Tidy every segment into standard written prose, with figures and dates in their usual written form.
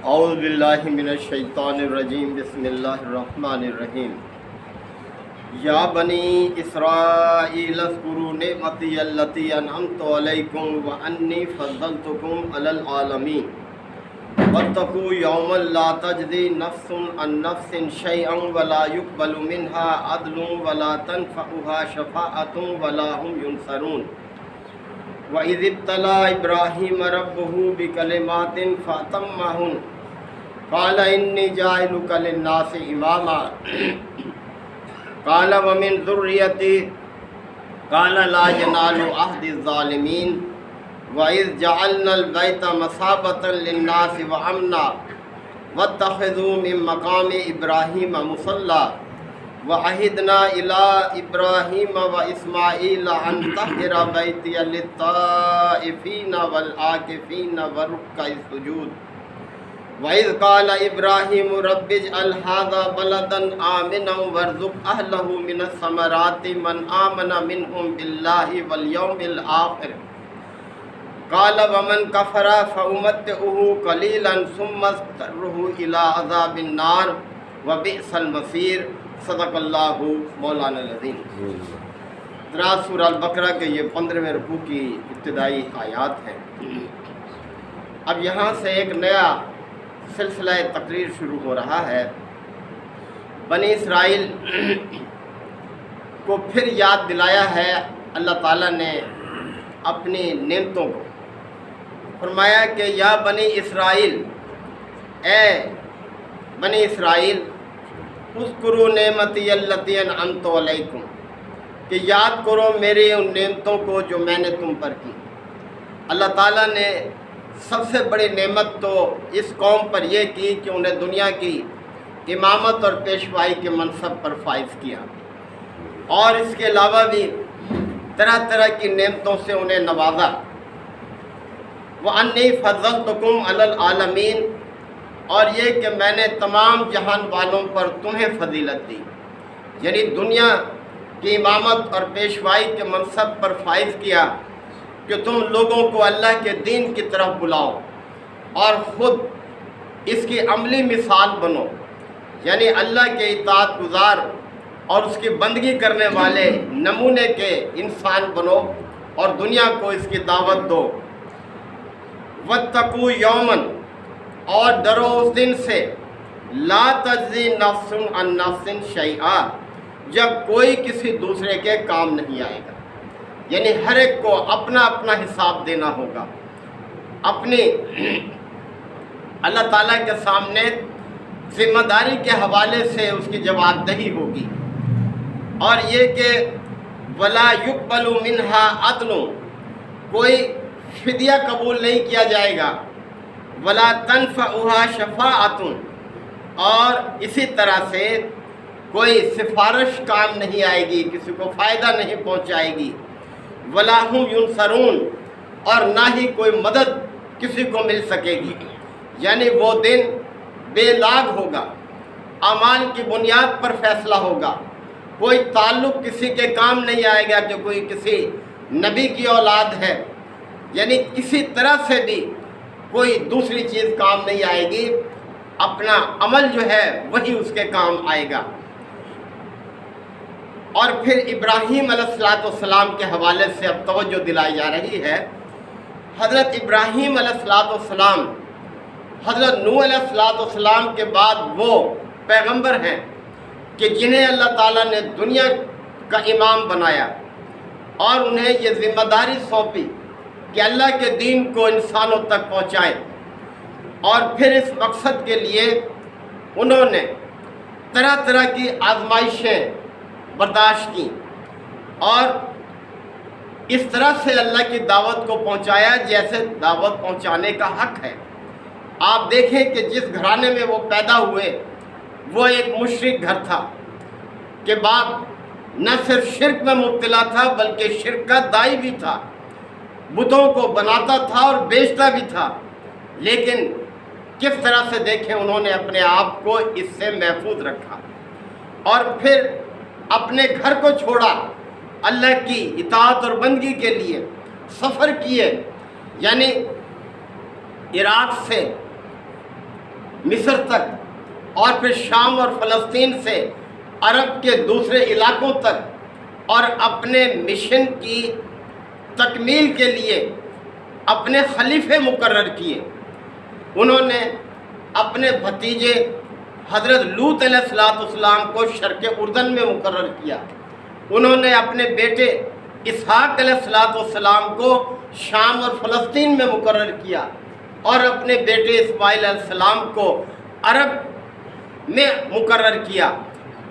اعوذ باللہ من الشیطان الرجیم بسم اللہ الرحمن الرحیم یا بنی اسرائیل اذکروا نعمتی التی انعمت علیکم وانی فضلتکم علی العالمین واتقوا یوما لا تجزی نفس عن نفس شیئا ولا یقبل منها عدل ولا تنفعها شفاعة ولا هم ينصرون وَإِذِ ابْتَلَىٰ إِبْرَاهِيمَ رَبُّهُ بِكَلِمَاتٍ فَأَتَمَّهُنَّ قَالَ إِنِّي جَاعِلُكَ لِلنَّاسِ إِمَامًا قَالَ وَمِن ذُرِّيَّتِي قَالَ لَا يَنَالُ عَهْدِي الظَّالِمِينَ وَإِذْ جَعَلْنَا الْبَيْتَ مَثَابَةً لِلنَّاسِ وَأَمْنًا وَاتَّخِذُوا مِن مَّقَامِ إِبْرَاهِيمَ مُصَلًّى وَعَهِدْنَا إِلَىٰ إِبْرَاهِيمَ وَإِسْمَاعِيلَ أَن طَهِّرَ بَيْتِيَ لِلطَّائِفِينَ وَالْعَاكِفِينَ وَالرُّكَّعِ السُّجُودِ وَإِذْ قَالَ إِبْرَاهِيمُ رَبِّ اجْعَلْ هَٰذَا بَلَدًا آمِنًا وَارْزُقْ أَهْلَهُ مِنَ الثَّمَرَاتِ مَنْ آمَنَ مِنْهُم بِاللَّهِ وَالْيَوْمِ الْآخِرِ قَالَ وَمَنْ كَفَرَ فَأُمَتِّعُهُ قَلِيلًا ثُمَّ أَضْطَرُّهُ إِلَىٰ عَذَابِ النَّارِ وَبِئْسَ الْمَصِيرُ صدق اللہ مولانا العظیم۔ حضرات، سورہ البقرہ کے یہ 15ویں رکوع کی ابتدائی آیات ہیں۔ اب یہاں سے ایک نیا سلسلہ تقریر شروع ہو رہا ہے۔ بنی اسرائیل کو پھر یاد دلایا ہے اللہ تعالیٰ نے اپنی نعمتوں کو۔ فرمایا کہ یا بنی اسرائیل، اے بنی اسرائیل، اذکروا نعمتی التی انعمت علیکم، کہ یاد کرو میری ان نعمتوں کو جو میں نے تم پر کی۔ اللہ تعالیٰ نے سب سے بڑی نعمت تو اس قوم پر یہ کی کہ انہیں دنیا کی امامت اور پیشوائی کے منصب پر فائز کیا، اور اس کے علاوہ بھی طرح طرح کی نعمتوں سے انہیں نوازا۔ وَأَنِّي فَضَّلْتُكُمْ عَلَى الْعَالَمِينَ، اور یہ کہ میں نے تمام جہان والوں پر تمہیں فضیلت دی، یعنی دنیا کی امامت اور پیشوائی کے منصب پر فائز کیا کہ تم لوگوں کو اللہ کے دین کی طرف بلاؤ اور خود اس کی عملی مثال بنو، یعنی اللہ کے اطاعت گزار اور اس کی بندگی کرنے والے نمونے کے انسان بنو اور دنیا کو اس کی دعوت دو۔ وَاتَّقُوا يَوْمًا، اور ڈرو اس دن سے، لا تجزی نفس عن نفس شیئا، جب کوئی کسی دوسرے کے کام نہیں آئے گا، یعنی ہر ایک کو اپنا اپنا حساب دینا ہوگا، اپنی اللہ تعالیٰ کے سامنے ذمہ داری کے حوالے سے اس کی جواب دہی ہوگی۔ اور یہ کہ ولا یقبل منها عدل، کوئی فدیہ قبول نہیں کیا جائے گا، ولا تنفعها شفاعۃ، اور اسی طرح سے کوئی سفارش کام نہیں آئے گی، کسی کو فائدہ نہیں پہنچائے گی، ولا هم ينصرون، اور نہ ہی کوئی مدد کسی کو مل سکے گی، یعنی وہ دن بے لاگ ہوگا، اعمال کی بنیاد پر فیصلہ ہوگا، کوئی تعلق کسی کے کام نہیں آئے گا کہ کوئی کسی نبی کی اولاد ہے، یعنی کسی طرح سے بھی کوئی دوسری چیز کام نہیں آئے گی، اپنا عمل جو ہے وہی اس کے کام آئے گا۔ اور پھر ابراہیم علیہ السلام کے حوالے سے اب توجہ دلائی جا رہی ہے۔ حضرت ابراہیم علیہ السلام حضرت نوح علیہ السلام کے بعد وہ پیغمبر ہیں کہ جنہیں اللہ تعالیٰ نے دنیا کا امام بنایا اور انہیں یہ ذمہ داری سونپی کہ اللہ کے دین کو انسانوں تک پہنچائیں، اور پھر اس مقصد کے لیے انہوں نے طرح طرح کی آزمائشیں برداشت کی اور اس طرح سے اللہ کی دعوت کو پہنچایا جیسے دعوت پہنچانے کا حق ہے۔ آپ دیکھیں کہ جس گھرانے میں وہ پیدا ہوئے وہ ایک مشرک گھر تھا کہ باپ نہ صرف شرک میں مبتلا تھا بلکہ شرک کا داعی بھی تھا، بتوں کو بناتا تھا اور بیچتا بھی تھا، لیکن کس طرح سے دیکھیں انہوں نے اپنے آپ کو اس سے محفوظ رکھا، اور پھر اپنے گھر کو چھوڑا، اللہ کی اطاعت اور بندگی کے لیے سفر کیے، یعنی عراق سے مصر تک اور پھر شام اور فلسطین سے عرب کے دوسرے علاقوں تک اور اپنے مشن کی تکمیل کے لیے اپنے خلیفے مقرر کیے۔ انہوں نے اپنے بھتیجے حضرت لوط علیہ السلام کو شرق اردن میں مقرر کیا۔ انہوں نے اپنے بیٹے اسحاق علیہ السلام کو شام اور فلسطین میں مقرر کیا اور اپنے بیٹے اسماعیل علیہ السلام کو عرب میں مقرر کیا۔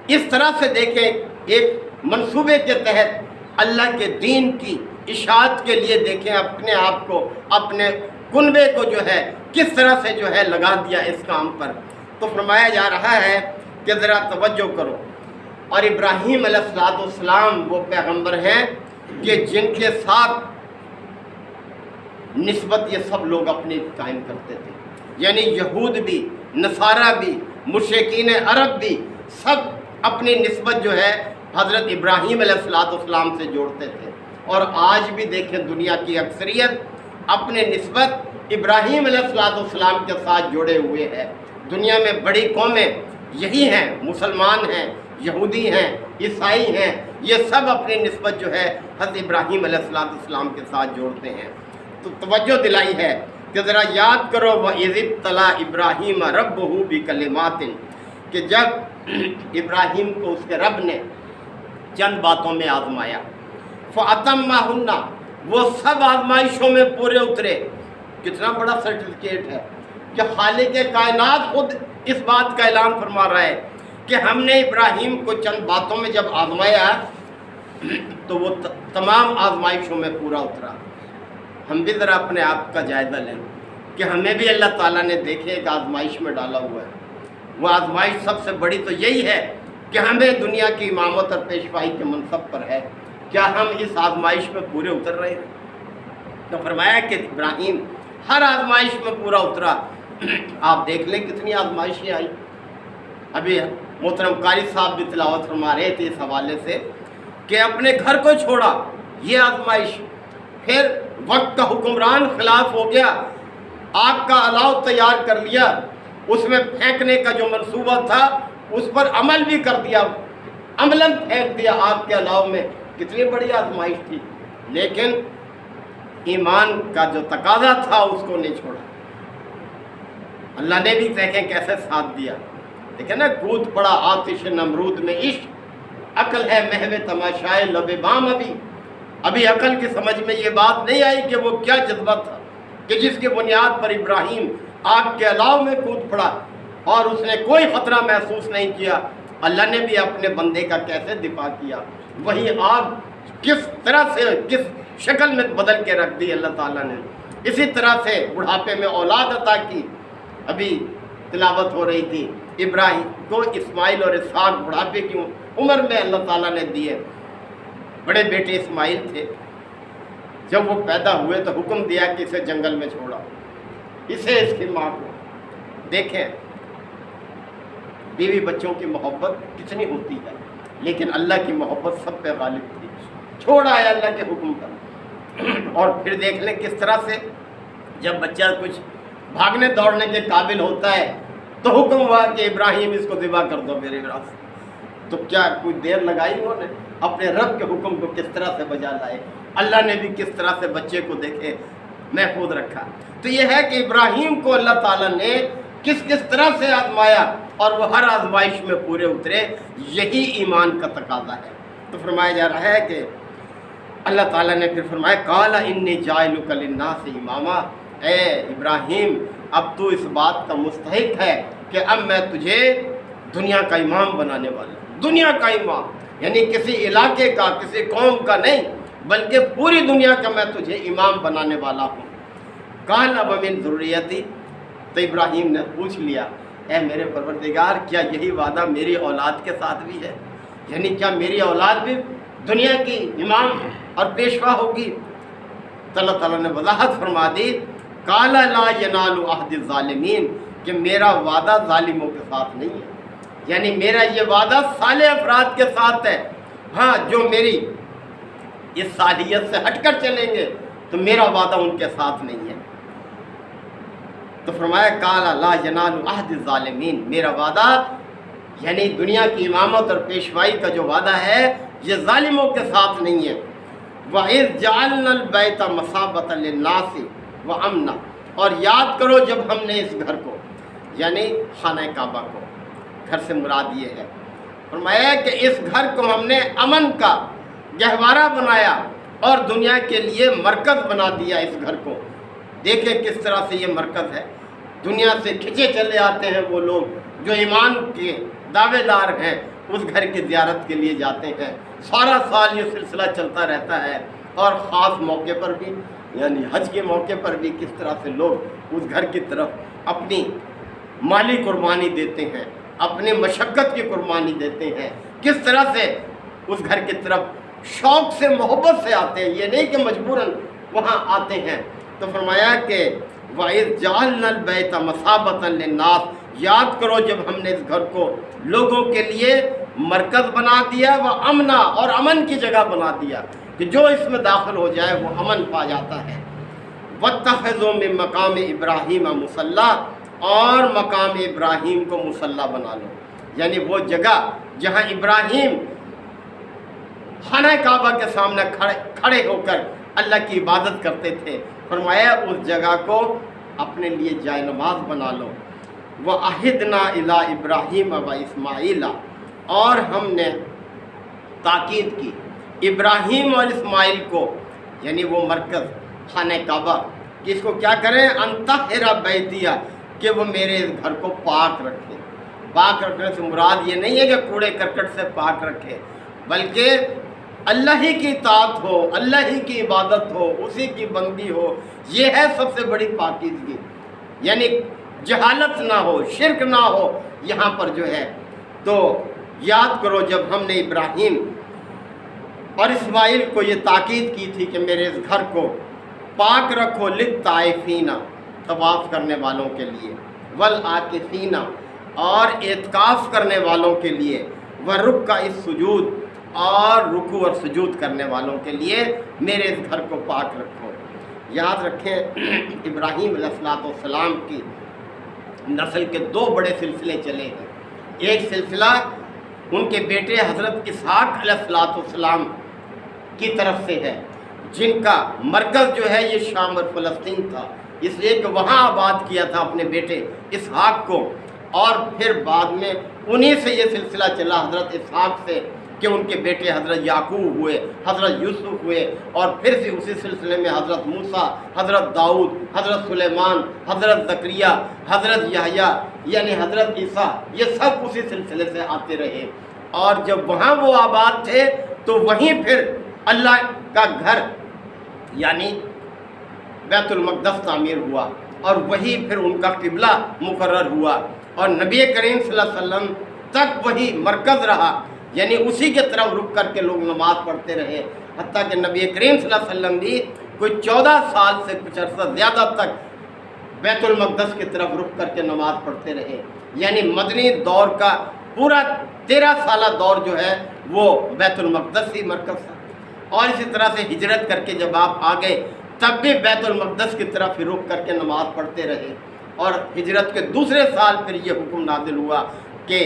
اس طرح سے دیکھیں ایک منصوبے کے تحت اللہ کے دین کی اشاعت کے لیے دیکھیں اپنے آپ کو، اپنے کنبے کو جو ہے کس طرح سے جو ہے لگا دیا اس کام پر۔ تو فرمایا جا رہا ہے کہ ذرا توجہ کرو، اور ابراہیم علیہ السلام وہ پیغمبر ہیں کہ جن کے ساتھ نسبت یہ سب لوگ اپنی قائم کرتے تھے، یعنی یہود بھی، نصارہ بھی، مشرکین عرب بھی، سب اپنی نسبت جو ہے حضرت ابراہیم علیہ السلام سے جوڑتے تھے۔ اور آج بھی دیکھیں دنیا کی اکثریت اپنے نسبت ابراہیم علیہ السلام کے ساتھ جوڑے ہوئے ہیں۔ دنیا میں بڑی قومیں یہی ہیں، مسلمان ہیں، یہودی ہیں، عیسائی ہیں، یہ سب اپنی نسبت جو ہے حضرت ابراہیم علیہ السلام کے ساتھ جوڑتے ہیں۔ تو توجہ دلائی ہے کہ ذرا یاد کرو وَإِذِ ابْتَلَىٰ إِبْرَاهِيمَ رَبُّهُ بِكَلِمَاتٍ، کہ جب ابراہیم کو اس کے رب نے چند باتوں میں آزمایا، فَأَتَمَّهُنَّ، وہ سب آزمائشوں میں پورے اترے۔ کتنا بڑا سرٹیفکیٹ ہے کہ خالق کائنات خود اس بات کا اعلان فرما رہا ہے کہ ہم نے ابراہیم کو چند باتوں میں جب آزمایا تو وہ تمام آزمائشوں میں پورا اترا۔ ہم بھی ذرا اپنے آپ کا جائزہ لیں کہ ہمیں بھی اللہ تعالیٰ نے دیکھے ایک آزمائش میں ڈالا ہوا ہے۔ وہ آزمائش سب سے بڑی تو یہی ہے کہ ہمیں دنیا کی امامت اور پیشوائی کے منصب پر ہے، کیا ہم اس آزمائش میں پورے اتر رہے ہیں؟ تو فرمایا کہ ابراہیم ہر آزمائش میں پورا اترا۔ آپ دیکھ لیں کتنی آزمائشیں آئی۔ ابھی محترم قاری صاحب بھی تلاوت فرما رہے تھے اس حوالے سے کہ اپنے گھر کو چھوڑا، یہ آزمائش، پھر وقت کا حکمران خلاف ہو گیا، آگ کا الاؤ تیار کر لیا، اس میں پھینکنے کا جو منصوبہ تھا اس پر عمل بھی کر دیا، عملاً پھینک دیا آگ کے الاؤ میں۔ کتنی بڑی آزمائش تھی، لیکن ایمان کا جو تقاضا تھا اس کو نہیں چھوڑا۔ اللہ نے بھی دیکھیں کیسے ساتھ دیا، دیکھیں نا، کود پڑا آتش نمرود میں عشق، عقل ہے محو تماشائے لب بام۔ ابھی عقل کی سمجھ میں یہ بات نہیں آئی کہ وہ کیا جذبہ تھا کہ جس کی بنیاد پر ابراہیم آگ کے الاؤ میں کود پڑا اور اس نے کوئی خطرہ محسوس نہیں کیا۔ اللہ نے بھی اپنے بندے کا کیسے دفاع کیا، وہی آگ کس طرح سے کس شکل میں بدل کے رکھ دی اللہ تعالیٰ نے۔ اسی طرح سے بڑھاپے میں اولاد عطا کی۔ ابھی تلاوت ہو رہی تھی، ابراہیم کو اسماعیل اور اسحاق بڑھاپے کی عمر میں اللہ تعالیٰ نے دیے۔ بڑے بیٹے اسماعیل تھے، جب وہ پیدا ہوئے تو حکم دیا کہ اسے جنگل میں چھوڑا، اسے اس کی ماں کو۔ دیکھیں بیوی بچوں کی محبت کتنی ہوتی ہے، لیکن اللہ کی محبت سب پہ غالب تھی، چھوڑا ہے اللہ کے حکم پر۔ اور پھر دیکھ لیں کس طرح سے جب بچہ کچھ بھاگنے دوڑنے کے قابل ہوتا ہے تو حکم ہوا کہ ابراہیم اس کو ذبح کر دو میرے راس۔ تو کیا کوئی دیر لگائی انہوں نے؟ اپنے رب کے حکم کو کس طرح سے بجا لائے۔ اللہ نے بھی کس طرح سے بچے کو دیکھے محفوظ رکھا۔ تو یہ ہے کہ ابراہیم کو اللہ تعالیٰ نے کس طرح سے آزمایا اور وہ ہر آزمائش میں پورے اترے، یہی ایمان کا تقاضا ہے۔ تو فرمایا جا رہا ہے کہ اللہ تعالیٰ نے پھر فرمایا قال انی جاعلک للناس اماما، اے ابراہیم اب تو اس بات کا مستحق ہے کہ اب میں تجھے دنیا کا امام بنانے والا ہوں۔ دنیا کا امام یعنی کسی علاقے کا، کسی قوم کا نہیں، بلکہ پوری دنیا کا میں تجھے امام بنانے والا ہوں۔ قال ومن ذریتی، تو ابراہیم نے پوچھ لیا اے میرے پروردگار کیا یہی وعدہ میری اولاد کے ساتھ بھی ہے؟ یعنی کیا میری اولاد بھی دنیا کی امام اور پیشوا ہوگی؟ تو اللہ تعالیٰ نے وضاحت فرما دی قال لا ینال عہد الظالمین، کہ میرا وعدہ ظالموں کے ساتھ نہیں ہے، یعنی میرا یہ وعدہ صالح افراد کے ساتھ ہے۔ ہاں جو میری اس صالحیت سے ہٹ کر چلیں گے تو میرا وعدہ ان کے ساتھ نہیں ہے۔ تو فرمایا قال لا ینال عہد الظالمین، میرا وعدہ یعنی دنیا کی امامت اور پیشوائی کا جو وعدہ ہے یہ ظالموں کے ساتھ نہیں ہے۔ وَإِذْ جَعَلْنَا الْبَيْتَ مَثَابَةً لِلنَّاسِ وَأَمْنًا، اور یاد کرو جب ہم نے اس گھر کو یعنی خانہ کعبہ کو، گھر سے مراد یہ ہے، فرمایا کہ اس گھر کو ہم نے امن کا گہوارہ بنایا اور دنیا کے لیے مرکز بنا دیا اس گھر کو۔ دیکھیں کس طرح سے یہ مرکز ہے، دنیا سے کھچے چلے آتے ہیں وہ لوگ جو ایمان کے دعوے دار ہیں، اس گھر کی زیارت کے لیے جاتے ہیں، سارا سال یہ سلسلہ چلتا رہتا ہے، اور خاص موقع پر بھی یعنی حج کے موقع پر بھی کس طرح سے لوگ اس گھر کی طرف اپنی مالی قربانی دیتے ہیں، اپنی مشقت کی قربانی دیتے ہیں، کس طرح سے اس گھر کی طرف شوق سے محبت سے آتے ہیں، یہ نہیں کہ مجبوراً وہاں آتے ہیں۔ تو فرمایا کہ وَإِذْ جَعَلْنَا الْبَيْتَ مَثَابَةً لِلنَّاسِ، یاد کرو جب ہم نے اس گھر کو لوگوں کے لیے مرکز بنا دیا، وہ امنا اور امن کی جگہ بنا دیا کہ جو اس میں داخل ہو جائے وہ امن پا جاتا ہے۔ وَاتَّخِذُوا مِن مَقَامِ إِبْرَاهِيمَ مُصَلًّى، اور مقام ابراہیم کو مصلی بنا لو، یعنی وہ جگہ جہاں ابراہیم خانہ کعبہ کے سامنے کھڑے ہو کر اللہ کی عبادت کرتے تھے، فرمایا اس جگہ کو اپنے لیے جائے نماز بنا لو۔ وَأَحِدْنَا إِلَىٰ إِبْرَاهِيمَ وَإِسْمَاعِيلَ، اور ہم نے تاکید کی ابراہیم اور اسماعیل کو، یعنی وہ مرکز خانہ کعبہ، کہ اس کو کیا کریں، انطہر بیتیہ، کہ وہ میرے اس گھر کو پاک رکھیں۔ پاک رکھنے سے مراد یہ نہیں ہے کہ کوڑے کرکٹ سے پاک رکھے، بلکہ اللہ ہی کی اطاعت ہو، اللہ ہی کی عبادت ہو، اسی کی بندی ہو، یہ ہے سب سے بڑی پاکیزگی، یعنی جہالت نہ ہو، شرک نہ ہو یہاں پر جو ہے۔ تو یاد کرو جب ہم نے ابراہیم اور اسماعیل کو یہ تاکید کی تھی کہ میرے اس گھر کو پاک رکھو، للطائفین، طواف کرنے والوں کے لیے، والعاکفین، اور اعتکاف کرنے والوں کے لیے، ورکع السجود، اور رکوع اور سجود کرنے والوں کے لیے میرے اس گھر کو پاک رکھو۔ یاد رکھیں ابراہیم علیہ السلام کی نسل کے دو بڑے سلسلے چلے ہیں۔ ایک سلسلہ ان کے بیٹے حضرت اسحاق علیہ السلام کی طرف سے ہے، جن کا مرکز جو ہے یہ شام اور فلسطین تھا، اس لیے کہ وہاں آباد کیا تھا اپنے بیٹے اسحاق کو، اور پھر بعد میں انہی سے یہ سلسلہ چلا حضرت اسحاق سے کہ ان کے بیٹے حضرت یعقوب ہوئے، حضرت یوسف ہوئے، اور پھر سے اسی سلسلے میں حضرت موسیٰ، حضرت داؤد، حضرت سلیمان، حضرت زکریہ، حضرت یحییٰ یعنی حضرت عیسیٰ، یہ سب اسی سلسلے سے آتے رہے۔ اور جب وہاں وہ آباد تھے تو وہیں پھر اللہ کا گھر یعنی بیت المقدس تعمیر ہوا، اور وہی پھر ان کا قبلہ مقرر ہوا، اور نبی کریم صلی اللہ علیہ وسلم تک وہی مرکز رہا، یعنی اسی کے طرف رک کر کے لوگ نماز پڑھتے رہے، حتیٰ کہ نبی کریم صلی اللہ علیہ وسلم بھی کوئی 14 سال سے کچھ عرصہ زیادہ تک بیت المقدس کی طرف رک کر کے نماز پڑھتے رہے، یعنی مدنی دور کا پورا 13 سالہ دور جو ہے وہ بیت المقدس ہی مرکز تھا۔ اور اسی طرح سے ہجرت کر کے جب آپ آ گئے تب بھی بیت المقدس کی طرف ہی رک کر کے نماز پڑھتے رہے، اور ہجرت کے دوسرے سال پھر یہ حکم نازل ہوا کہ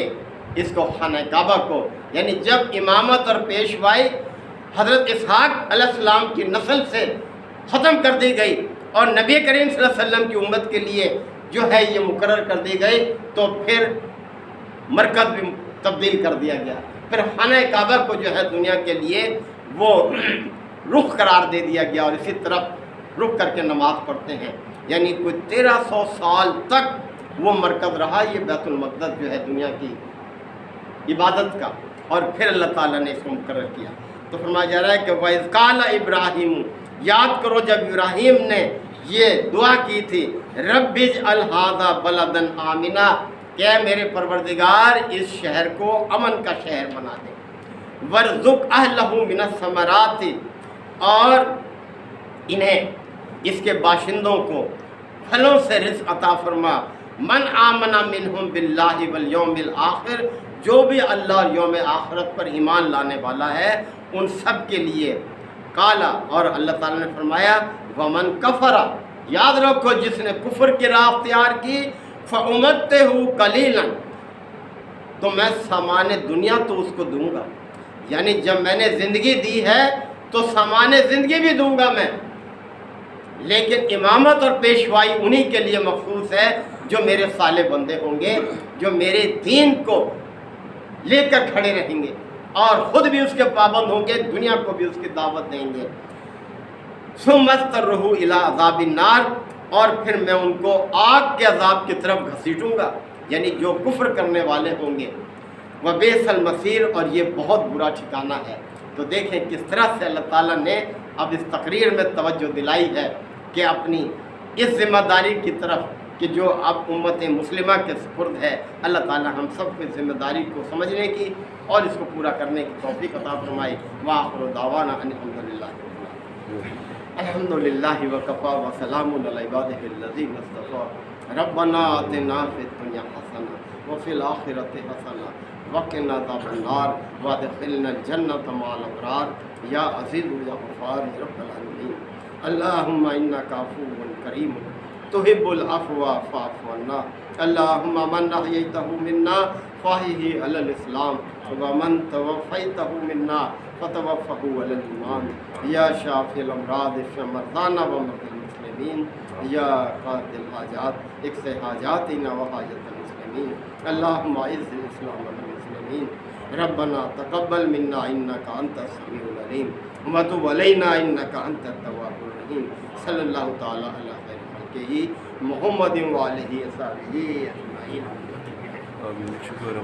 اس کو خانہ کعبہ کو، یعنی جب امامت اور پیشوائی حضرت اسحاق علیہ السلام کی نسل سے ختم کر دی گئی اور نبی کریم صلی اللہ علیہ وسلم کی امت کے لیے جو ہے یہ مقرر کر دی گئی، تو پھر مرکز بھی تبدیل کر دیا گیا، پھر خانہ کعبہ کو جو ہے دنیا کے لیے وہ رخ قرار دے دیا گیا، اور اسی طرف رک کر کے نماز پڑھتے ہیں، یعنی کوئی 1300 سال تک وہ مرکز رہا یہ بیت المقدس جو ہے دنیا کی عبادت کا، اور پھر اللہ تعالیٰ نے اس کو مقرر کیا۔ تو فرمایا جا رہا ہے کہ وَإِذْ قَالَ إِبْرَاهِيمُ، یاد کرو جب ابراہیم نے یہ دعا کی تھی، رَبِّ اجْعَلْ هَٰذَا بَلَدًا آمِنًا، کہ میرے پروردگار اس شہر کو امن کا شہر بنا دے، وَارْزُقْ أَهْلَهُ مِنَ الثَّمَرَاتِ، اور انہیں اس کے باشندوں کو پھلوں سے رزق عطا فرما، من آمن منہم باللہ والیوم الآخر، جو بھی اللہ اور یوم آخرت پر ایمان لانے والا ہے ان سب کے لیے، قالا، اور اللہ تعالیٰ نے فرمایا، ومن کفر، یاد رکھو جس نے کفر کی راہ اختیار کی فَأُمَتِّعُهُ قَلِيلًا، تو میں سامان دنیا تو اس کو دوں گا، یعنی جب میں نے زندگی دی ہے تو سامان زندگی بھی دوں گا میں، لیکن امامت اور پیشوائی انہی کے لیے مخصوص ہے جو میرے صالح بندے ہوں گے، جو میرے دین کو لے کر کھڑے رہیں گے اور خود بھی اس کے پابند ہوں گے، دنیا کو بھی اس کی دعوت دیں گے۔ ثم استرہ الی عذاب النار، اور پھر میں ان کو آگ کے عذاب کی طرف گھسیٹوں گا، یعنی جو کفر کرنے والے ہوں گے۔ وبئس المصیر، اور یہ بہت برا ٹھکانہ ہے۔ تو دیکھیں کس طرح سے اللہ تعالیٰ نے اب اس تقریر میں توجہ دلائی ہے کہ اپنی اس ذمہ داری کی طرف کہ جو اب امت مسلمہ کے سپرد ہے، اللہ تعالیٰ ہم سب کو ذمہ داری کو سمجھنے کی اور اس کو پورا کرنے کی توفیق عطا فرمائے۔ وآخر دعوانا ان الحمد للہ وکفیٰ وسلام علی عبادہ الذین اصطفیٰ ربنا آتنا فی الدنیا حسنہ وفی الآخرۃ حسنہ وقنا عذاب النار وادخلنا الجنۃ مع الابرار یا عزیز یا غفار یا رب العالمین۔ اللہم انک عفو کریم تحب العفو فاعف عنا، اللہم من احییتہ منا فاحیہ علی الاسلام ومن توفیتہ منا فتوفہ علی الایمان، یا شافی الامراض اشف مرضانا ومرضی المسلمین، یا قاضی الحاجات اقض حاجاتنا وحاجت المسلمین، اللہم اعز الاسلام والمسلمین، ربنا تقبل منا انک انت السمیع العلیم وتب علینا انک انت التواب الرحیم۔ صلی اللہ تعالی علی خیر خلقہ محمد وآلہ وصحبہ اجمعین۔ آمین، شکر۔